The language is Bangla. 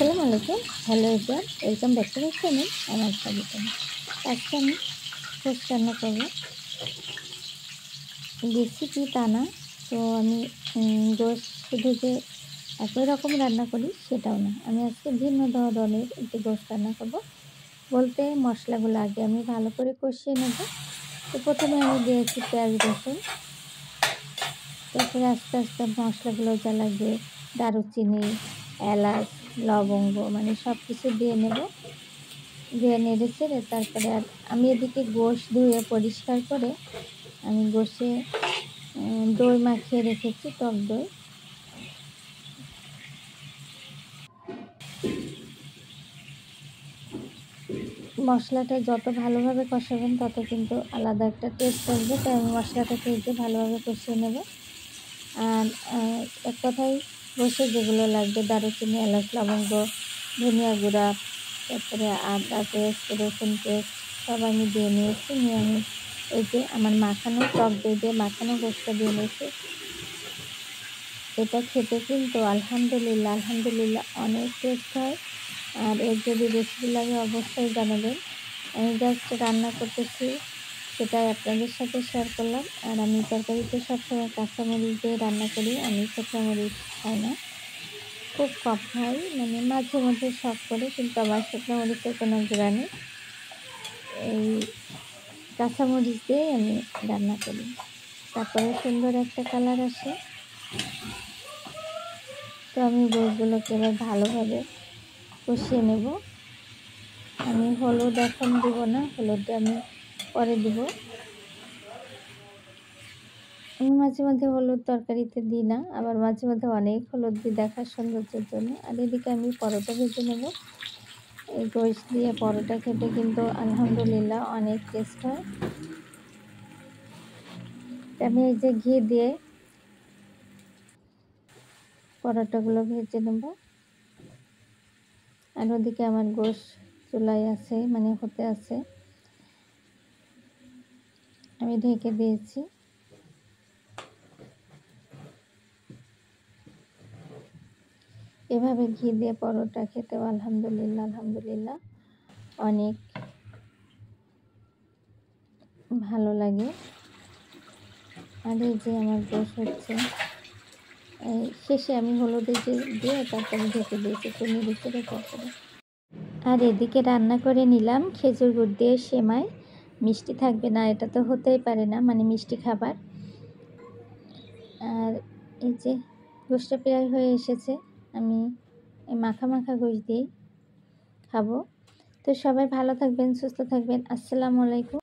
আসসালামু আলাইকুম। Hello everyone, welcome back to my channel. আমার স্বাগতম। আজকে আমি গোশত রান্না করব। রেসিপি তা না, তো আমি গোশত শুধু যে একই রকম রান্না করি সেটাও না। আমি আজকে ভিন্ন ধরনের একটি গোশত রান্না করব। বলতে মশলাগুলো আগে আমি ভালো করে কষিয়ে নেব। তো প্রথমে আমি দিয়েছি পেঁয়াজ রসুন, তারপরে আস্তে আস্তে মশলাগুলো যা লাগবে দারুচিনি, এলাচ, লবঙ্গ মানে সব কিছু দিয়ে নেব। দিয়ে নেড়ে চেড়ে তারপরে আর আমি এদিকে গোশ ধুয়ে পরিষ্কার করে আমি গোশে দই মাখিয়ে রেখেছি, টক দই। মশলাটা যত ভালোভাবে কষাবেন তত কিন্তু আলাদা একটা টেস্ট আসবে, তাই আমি মশলাটাকে এই যে ভালোভাবে কষিয়ে নেব। আর এক কথায় গোশে যেগুলো লাগবে দারুচিনি, এলাচ, লবঙ্গ, ধনিয়া গুঁড়া, তারপরে আদা পেস্ট, রসুন পেস্ট সব আমি দিয়ে নিয়েছি। নিয়ে আমি এই যে আমার মাখানো টক দই দিয়ে মাখানো গোশটা দিয়ে নিয়েছি। এটা খেতে কিন্তু আলহামদুলিল্লাহ অনেক টেস্ট হয়। আর এর যদি রেসিপি লাগে অবশ্যই জানাবেন। আমি জাস্ট রান্না করতেছি সেটাই আপনাদের সাথে শেয়ার করলাম। আর আমি তরকারিতে সবসময় কাঁচামরিচ দিয়ে রান্না করি, আমি শুকনো মরিচ খাই না, খুব কম খাই, মানে মাঝে মধ্যে শখ করে, কিন্তু আমার শুকনো মরিচের কোনো গুঁড়া নেই। এই কাঁচামরিচ দিয়েই আমি রান্না করি, তারপরে সুন্দর একটা কালার আসে। তো আমি গোশগুলোকে এবার ভালোভাবে কষিয়ে নেব। আমি হলুদ এখন দিব না, হলুদটা আমি পরে দিব। আমি মাঝে মধ্যে হলুদ তরকারিতে দিই না, আবার মাঝে মধ্যে অনেক হলুদ দিই দেখার সৌন্দর্যের জন্য। আর এদিকে আমি পরোটা ভেজে নেব। এই গোশ দিয়ে পরোটা খেতে কিন্তু আলহামদুলিল্লাহ অনেক টেস্ট হয়। আমি এই যে ঘি দিয়ে পরোটাগুলো ভেজে নেব। আর ওদিকে আমার গোশ চুলায় আছে, মানে হতে আছে, আমি ঢেকে দিয়েছি। এভাবে ঘি দিয়ে পরোটা খেতেও আলহামদুলিল্লাহ অনেক ভালো লাগে। আর এই যে আমার গোশ হচ্ছে, এই শেষে আমি হলুদে যে দিয়ে তারপরে ঢেকে দিয়েছি একটু নেড়ে চেড়ে তারপরে। আর এদিকে রান্না করে নিলাম খেজুর গুড় দিয়ে সেমাই। মিষ্টি থাকবে না এটা তো হতেই পারে না, মানে মিষ্টি খাবার। আর এই যে গোশটা প্রায় হয়ে এসেছে, আমি এই মাখা গোশ দিয়েই খাবো। তো সবাই ভালো থাকবেন, সুস্থ থাকবেন। আসসালামু আলাইকুম।